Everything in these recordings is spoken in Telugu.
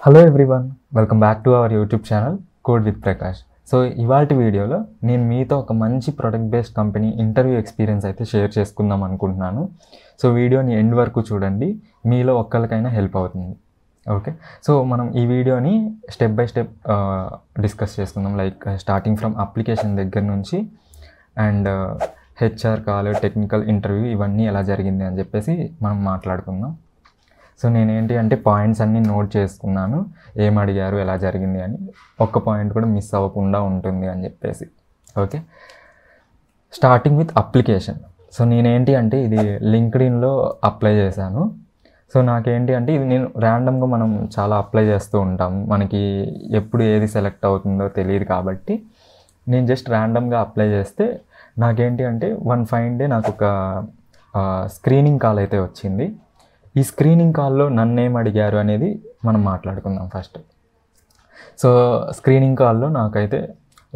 Hello everyone, welcome back to our YouTube channel code with Prakash. So ఇవాల్టి వీడియోలో నేను మీతో ఒక మంచి product based company interview experience అయితే షేర్ చేసుకుందాం అనుకుంటున్నాను. సో వీడియోని ఎండ్ వరకు చూడండి, మీలో ఒక్కరికైనా హెల్ప్ అవుతుంది. ఓకే, సో మనం ఈ వీడియోని స్టెప్ బై స్టెప్ డిస్కస్ చేసుకుందాం. లైక్ స్టార్టింగ్ ఫ్రమ్ అప్లికేషన్ దగ్గర నుంచి and HR call, technical interview ఇవన్నీ ఎలా జరిగింది అని చెప్పేసి మనం మాట్లాడుకుందాం. సో నేనేంటి అంటే పాయింట్స్ అన్నీ నోట్ చేసుకున్నాను, ఏం అడిగారు, ఎలా జరిగింది అని. ఒక్క పాయింట్ కూడా మిస్ అవ్వకుండా ఉంటుంది అని చెప్పేసి. Okay, starting with application. So నేనేంటి అంటే ఇది లింక్డ్ఇన్లో అప్లై చేశాను. సో నాకేంటి అంటే ఇది నేను ర్యాండమ్గా మనం చాలా అప్లై చేస్తూ ఉంటాం, మనకి ఎప్పుడు ఏది సెలెక్ట్ అవుతుందో తెలియదు కాబట్టి నేను జస్ట్ ర్యాండమ్గా అప్లై చేస్తే నాకేంటి అంటే వన్ ఫైన్ డే నాకు ఒక స్క్రీనింగ్ కాల్ అయితే వచ్చింది. ఈ స్క్రీనింగ్ కాల్లో నన్నేం అడిగారు అనేది మనం మాట్లాడుకుందాం ఫస్ట్. సో స్క్రీనింగ్ కాల్లో నాకైతే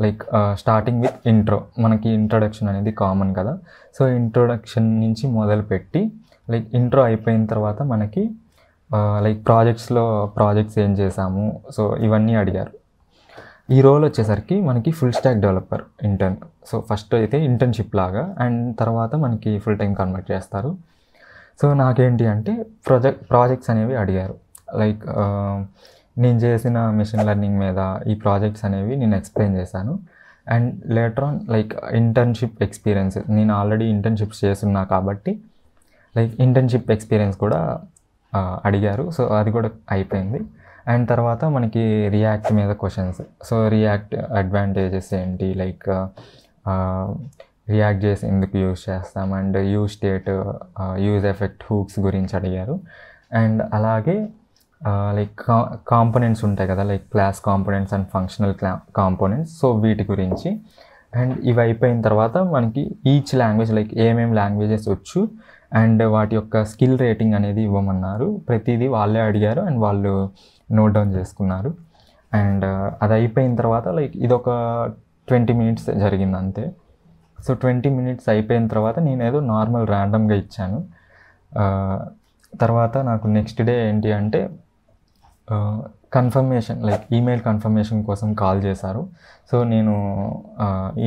లైక్ స్టార్టింగ్ విత్ ఇంట్రో, మనకి ఇంట్రొడక్షన్ అనేది కామన్ కదా. సో ఇంట్రొడక్షన్ నుంచి మొదలుపెట్టి లైక్ ఇంట్రో అయిపోయిన తర్వాత మనకి లైక్ ప్రాజెక్ట్స్ ఏం చేసాము, సో ఇవన్నీ అడిగారు. ఈ రోల్ వచ్చేసరికి మనకి full stack developer intern. So first అయితే ఇంటర్న్షిప్ లాగా, అండ్ తర్వాత మనకి ఫుల్ టైం కన్వర్ట్ చేస్తారు. సో నాకేంటి అంటే ప్రాజెక్ట్స్ అనేవి అడిగారు. లైక్ నేను చేసిన మెషిన్ లెర్నింగ్ మీద ఈ ప్రాజెక్ట్స్ అనేవి నేను ఎక్స్ప్లెయిన్ చేశాను. And later on like internship experience, నేను ఆల్రెడీ ఇంటర్న్షిప్స్ చేస్తున్నా కాబట్టి లైక్ ఇంటర్న్షిప్ ఎక్స్పీరియన్స్ కూడా అడిగారు. సో అది కూడా అయిపోయింది. అండ్ తర్వాత మనకి రియాక్ట్ మీద క్వశ్చన్స్. సో రియాక్ట్ అడ్వాంటేజెస్ ఏంటి, లైక్ రియాక్ట్ చేసి ఎందుకు యూజ్ చేస్తాం, and use state, use effect, hooks గురించి అడిగారు. అండ్ అలాగే లైక్ కాంపోనెంట్స్ ఉంటాయి కదా, like class components and functional components, so వీటి గురించి. అండ్ ఇవి అయిపోయిన తర్వాత మనకి ఈచ్ లాంగ్వేజ్, లైక్ ఏమేమి లాంగ్వేజెస్ వచ్చు అండ్ వాటి యొక్క స్కిల్ రేటింగ్ అనేది ఇవ్వమన్నారు. ప్రతిదీ వాళ్ళే అడిగారు అండ్ వాళ్ళు నోట్ డౌన్ చేసుకున్నారు. అండ్ అది అయిపోయిన తర్వాత లైక్ ఇదొక 20 minutes జరిగింది అంతే. సో 20 minutes అయిపోయిన తర్వాత నేను ఏదో నార్మల్ ర్యాండమ్గా ఇచ్చాను. తర్వాత నాకు నెక్స్ట్ డే ఏంటి అంటే కన్ఫర్మేషన్, లైక్ ఈమెయిల్ కన్ఫర్మేషన్ కోసం కాల్ చేశారు. సో నేను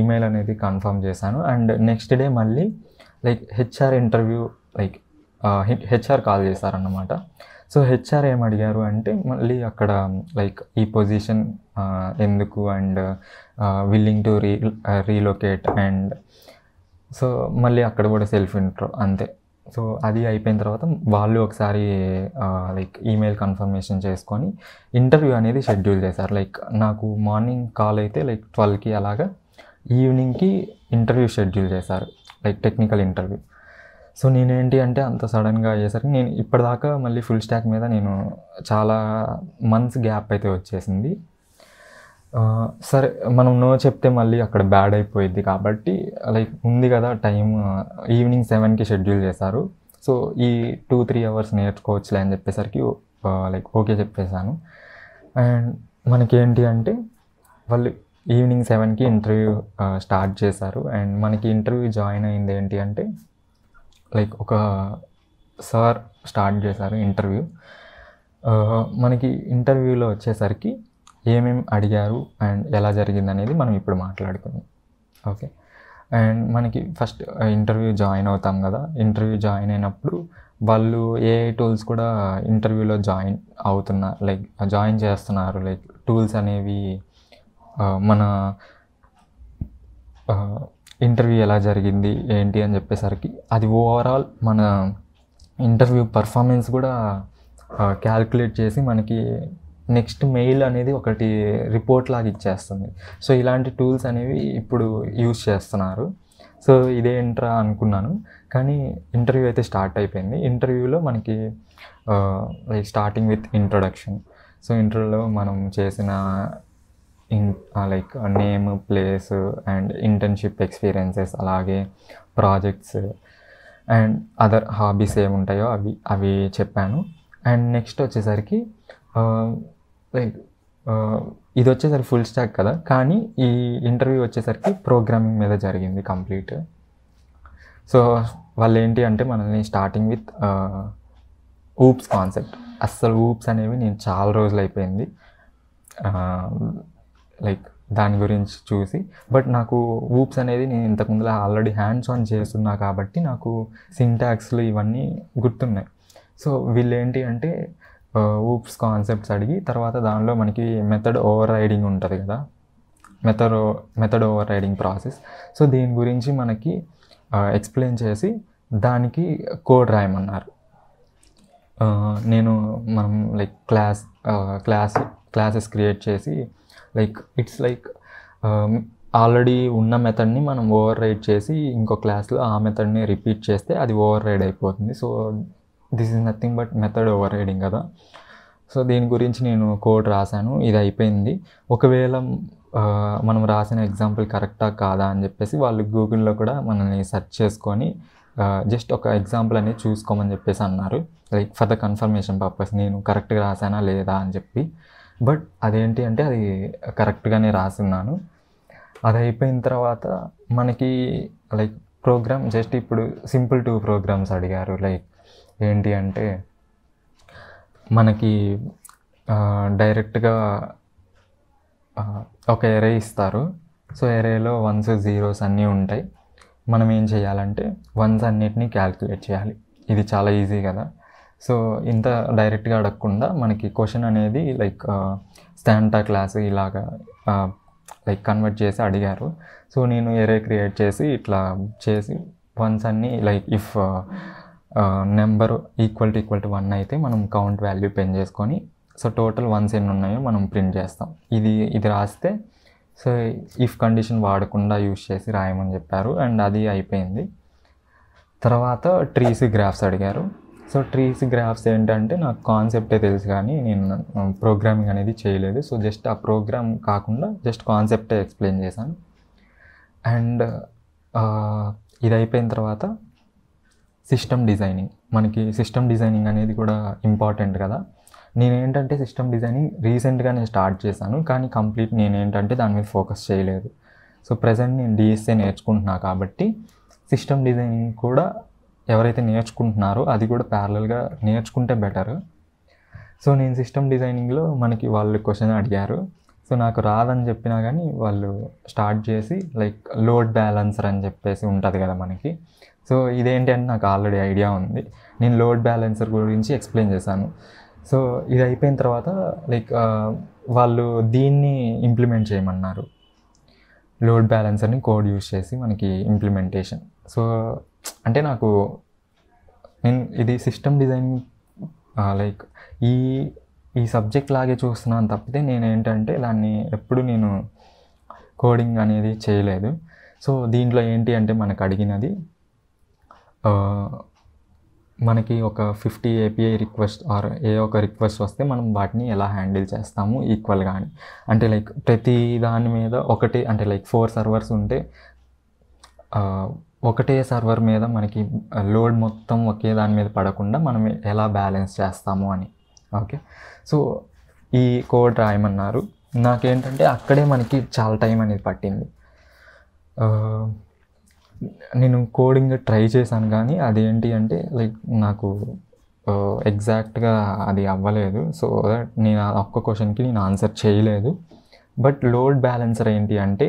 ఈమెయిల్ అనేది కన్ఫర్మ్ చేశాను. అండ్ నెక్స్ట్ డే మళ్ళీ like HR interview, like HR call చేశారన్నమాట. సో హెచ్ఆర్ ఏం అడిగారు అంటే మళ్ళీ అక్కడ లైక్ ఈ పొజిషన్ ఎందుకు, and willing to relocate, and so మళ్ళీ అక్కడ కూడా సెల్ఫ్ ఇంట్రో అంతే. సో అది అయిపోయిన తర్వాత వాళ్ళు ఒకసారి లైక్ ఈమెయిల్ కన్ఫర్మేషన్ చేసుకొని ఇంటర్వ్యూ అనేది షెడ్యూల్ చేశారు. లైక్ నాకు మార్నింగ్ కాల్ అయితే లైక్ 12కి, అలాగా ఈవినింగ్కి ఇంటర్వ్యూ షెడ్యూల్ చేశారు, లైక్ టెక్నికల్ ఇంటర్వ్యూ. సో నేనేంటి అంటే అంత సడన్గా అయ్యేసరికి నేను ఇప్పటిదాకా మళ్ళీ ఫుల్ స్టాక్ మీద నేను చాలా మంత్స్ గ్యాప్ అయితే వచ్చేసింది. సరే మనం నో చెప్తే మళ్ళీ అక్కడ బ్యాడ్ అయిపోయింది కాబట్టి లైక్ ఉంది కదా టైం, ఈవినింగ్ 7కి షెడ్యూల్ చేశారు. సో ఈ 2-3 hours నేర్చుకోవచ్చులే అని చెప్పేసరికి లైక్ ఓకే చెప్పేశాను. అండ్ మనకేంటి అంటే వాళ్ళు ఈవినింగ్ 7కి ఇంటర్వ్యూ స్టార్ట్ చేశారు. అండ్ మనకి ఇంటర్వ్యూ జాయిన్ అయింది ఏంటి అంటే లైక్ ఒక సార్ స్టార్ట్ చేశారు ఇంటర్వ్యూ. మనకి ఇంటర్వ్యూలో వచ్చేసరికి ఏమేమి అడిగారు అండ్ ఎలా జరిగింది అనేది మనం ఇప్పుడు మాట్లాడుకుందాం. ఓకే, అండ్ మనకి ఫస్ట్ ఇంటర్వ్యూ జాయిన్ అవుతాం కదా. ఇంటర్వ్యూ జాయిన్ అయినప్పుడు వాళ్ళు ఏఐ టూల్స్ కూడా ఇంటర్వ్యూలో జాయిన్ చేస్తున్నారు. లైక్ టూల్స్ అనేవి మన ఇంటర్వ్యూ ఎలా జరిగింది ఏంటి అని చెప్పేసరికి అది ఓవరాల్ మన ఇంటర్వ్యూ పర్ఫార్మెన్స్ కూడా క్యాల్కులేట్ చేసి మనకి నెక్స్ట్ మెయిల్ అనేది ఒకటి రిపోర్ట్ లాగా ఇచ్చేస్తుంది. సో ఇలాంటి టూల్స్ అనేవి ఇప్పుడు యూజ్ చేస్తున్నారు. సో ఇదేంట్రా అనుకున్నాను, కానీ ఇంటర్వ్యూ అయితే స్టార్ట్ అయిపోయింది. ఇంటర్వ్యూలో మనకి like starting with introduction. So ఇంటర్వ్యూలో మనం చేసిన like name, place and internship experiences, అలాగే ప్రాజెక్ట్స్ అండ్ అదర్ హాబీస్ ఏముంటాయో అవి చెప్పాను. అండ్ నెక్స్ట్ వచ్చేసరికి లైక్ ఇది వచ్చేసరికి ఫుల్ స్టాక్ కదా, కానీ ఈ ఇంటర్వ్యూ వచ్చేసరికి ప్రోగ్రామింగ్ మీద జరిగింది కంప్లీట్. సో వాళ్ళు ఏంటి అంటే మనల్ని స్టార్టింగ్ విత్ ఊప్స్ కాన్సెప్ట్, అస్సలు ఊప్స్ అనేవి నేను చాలా రోజులు అయిపోయింది లైక్ దాని గురించి చూసి. బట్ నాకు ఊప్స్ అనేది నేను ఇంతకుముందులో ఆల్రెడీ హ్యాండ్స్ ఆన్ చేస్తున్నా కాబట్టి నాకు సింటాక్స్లు ఇవన్నీ గుర్తున్నాయి. సో వీళ్ళు ఏంటి అంటే ఊప్స్ కాన్సెప్ట్స్ అడిగి తర్వాత దానిలో మనకి మెథడ్ ఓవర్ రైడింగ్ ఉంటుంది కదా, method over riding process. So దీని గురించి మనకి ఎక్స్ప్లెయిన్ చేసి దానికి కోడ్ రాయమన్నారు. మనం లైక్ క్లాసెస్ క్రియేట్ చేసి లైక్ ఇట్స్ లైక్ ఆల్రెడీ ఉన్న మెథడ్ని మనం ఓవర్ రైడ్ చేసి ఇంకో క్లాస్లో ఆ మెథడ్ని రిపీట్ చేస్తే అది ఓవర్ రైడ్ అయిపోతుంది. So this is nothing but method over riding కదా. సో దీని గురించి నేను కోడ్ రాశాను, ఇది అయిపోయింది. ఒకవేళ మనం రాసిన ఎగ్జాంపుల్ కరెక్టా కాదా అని చెప్పేసి వాళ్ళు గూగుల్లో కూడా మనల్ని సెర్చ్ చేసుకొని జస్ట్ ఒక ఎగ్జాంపుల్ అనేది చూసుకోమని చెప్పేసి అన్నారు, like for the confirmation purpose నేను కరెక్ట్గా రాసానా లేదా అని చెప్పి. బట్ అదేంటి అంటే అది కరెక్ట్గానే రాస్తున్నాను. అది అయిపోయిన తర్వాత మనకి లైక్ ప్రోగ్రామ్ జస్ట్ ఇప్పుడు సింపుల్ 2 ప్రోగ్రామ్స్ అడిగారు. లైక్ ఏంటి అంటే మనకి డైరెక్ట్గా ఒక ఎరే ఇస్తారు. సో ఎరేలో 1s 0s అన్నీ ఉంటాయి. మనం ఏం చేయాలంటే 1s అన్నిటినీ క్యాల్కులేట్ చేయాలి. ఇది చాలా ఈజీ కదా. సో ఇంత డైరెక్ట్గా అడగకుండా మనకి క్వశ్చన్ అనేది లైక్ స్టాంటా క్లాస్ ఇలాగా లైక్ కన్వర్ట్ చేసి అడిగారు. సో నేను ఎరే క్రియేట్ చేసి ఇట్లా చేసి 1s అన్నీ like if number equal to 1 అయితే మనం కౌంట్ వాల్యూ పెన్ చేసుకొని సో టోటల్ 1s ఎన్ని ఉన్నాయో మనం ప్రింట్ చేస్తాం. ఇది రాస్తే సో ఇఫ్ కండిషన్ వాడకుండా యూజ్ చేసి రాయమని చెప్పారు అండ్ అది అయిపోయింది. తర్వాత ట్రీస్ గ్రాఫ్స్ అడిగారు. సో ట్రీస్ గ్రాఫ్స్ ఏంటంటే నాకు కాన్సెప్టే తెలుసు కానీ నేను ప్రోగ్రామింగ్ అనేది చేయలేదు. సో జస్ట్ ఆ ప్రోగ్రామ్ కాకుండా జస్ట్ కాన్సెప్టే ఎక్స్ప్లెయిన్ చేశాను. అండ్ ఇది అయిపోయిన తర్వాత సిస్టమ్ డిజైనింగ్, మనకి సిస్టమ్ డిజైనింగ్ అనేది కూడా ఇంపార్టెంట్ కదా. నేనేంటంటే సిస్టమ్ డిజైనింగ్ రీసెంట్గానే స్టార్ట్ చేశాను కానీ కంప్లీట్ నేనేంటంటే దాని మీద ఫోకస్ చేయలేదు. సో ప్రజెంట్ నేను డిఎస్ఏ నేర్చుకుంటున్నా కాబట్టి సిస్టమ్ డిజైనింగ్ కూడా ఎవరైతే నేర్చుకుంటున్నారో అది కూడా ప్యారలల్గా నేర్చుకుంటే బెటర్. సో నేను సిస్టమ్ డిజైనింగ్లో మనకి వాళ్ళు క్వశ్చన్ అడిగారు. సో నాకు రాదని చెప్పినా కానీ వాళ్ళు స్టార్ట్ చేసి లైక్ లోడ్ బ్యాలెన్సర్ అని చెప్పేసి ఉంటుంది కదా మనకి. సో ఇదేంటి అంటే నాకు ఆల్రెడీ ఐడియా ఉంది. నేను లోడ్ బ్యాలెన్సర్ గురించి ఎక్స్ప్లెయిన్ చేశాను. సో ఇది అయిపోయిన తర్వాత లైక్ వాళ్ళు దీన్ని ఇంప్లిమెంట్ చేయమన్నారు, లోడ్ బ్యాలెన్సర్ని కోడ్ యూజ్ చేసి మనకి ఇంప్లిమెంటేషన్. సో అంటే నేను ఇది సిస్టమ్ డిజైనింగ్ లైక్ ఈ సబ్జెక్ట్ లాగే చూస్తున్నాను తప్పితే నేనేంటంటే దాన్ని ఎప్పుడు నేను కోడింగ్ అనేది చేయలేదు. సో దీంట్లో ఏంటి అంటే మనకు అడిగినది మనకి ఒక 50 API రిక్వెస్ట్ ఆర్ ఒక రిక్వెస్ట్ వస్తే మనం వాటిని ఎలా హ్యాండిల్ చేస్తాము ఈక్వల్గా అని. అంటే లైక్ ప్రతి దాని మీద ఒకటే అంటే లైక్ 4 సర్వర్స్ ఉంటే ఒకటే సర్వర్ మీద మనకి లోడ్ మొత్తం ఒకే దాని మీద పడకుండా మనం ఎలా బ్యాలెన్స్ చేస్తాము అని. ఓకే, సో ఈ కోడ్ రాయమన్నారు. నాకేంటంటే అక్కడే మనకి చాలా టైం అనేది పట్టింది. నేను కోడింగ్ ట్రై చేశాను కానీ అదేంటి అంటే లైక్ నాకు ఎగ్జాక్ట్గా అది అవ్వలేదు. సో నేను ఒక్క క్వశ్చన్కి నేను ఆన్సర్ చేయలేదు. బట్ లోడ్ బ్యాలెన్సర్ ఏంటి అంటే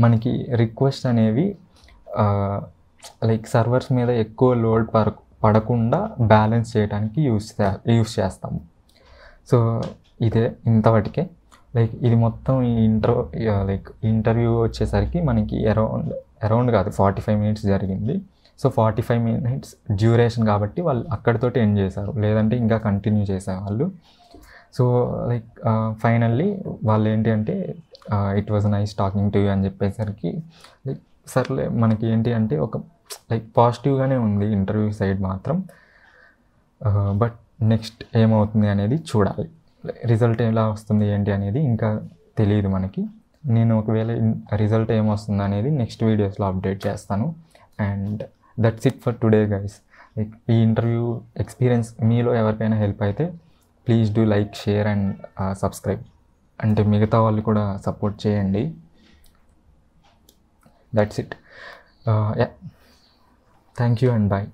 మనకి రిక్వెస్ట్ అనేవి లైక్ సర్వర్స్ మీద ఎక్కువ లోడ్ పడకుండా బ్యాలెన్స్ చేయడానికి యూస్ చేస్తాము. సో ఇదే ఇంతవరకే. లైక్ ఇది మొత్తం ఇంటర్వ్యూ వచ్చేసరికి మనకి అరౌండ్ కాదు 45 minutes జరిగింది. సో 45 minutes డ్యూరేషన్ కాబట్టి వాళ్ళు అక్కడితోటి ఎండ్ చేశారు, లేదంటే ఇంకా కంటిన్యూ చేసేవాళ్ళు. సో లైక్ ఫైనల్లీ వాళ్ళు ఏంటి అంటే it was nice talking to you అని చెప్పేసరికి లైక్ సర్లే మనకి ఏంటి అంటే ఒక లైక్ పాజిటివ్గానే ఉంది ఇంటర్వ్యూ సైడ్ మాత్రం. బట్ నెక్స్ట్ ఏమవుతుంది అనేది చూడాలి. రిజల్ట్ ఎలా వస్తుంది ఏంటి అనేది ఇంకా తెలియదు మనకి. నేను ఒకవేళ రిజల్ట్ ఏమొస్తుంది అనేది నెక్స్ట్ వీడియోస్లో అప్డేట్ చేస్తాను. And that's it for today guys. ఈ ఇంటర్వ్యూ ఎక్స్పీరియన్స్ మీలో ఎవరికైనా హెల్ప్ అయితే please do like, share and subscribe. అంటే మిగతా వాళ్ళు కూడా సపోర్ట్ చేయండి. That's it. Thank you and bye.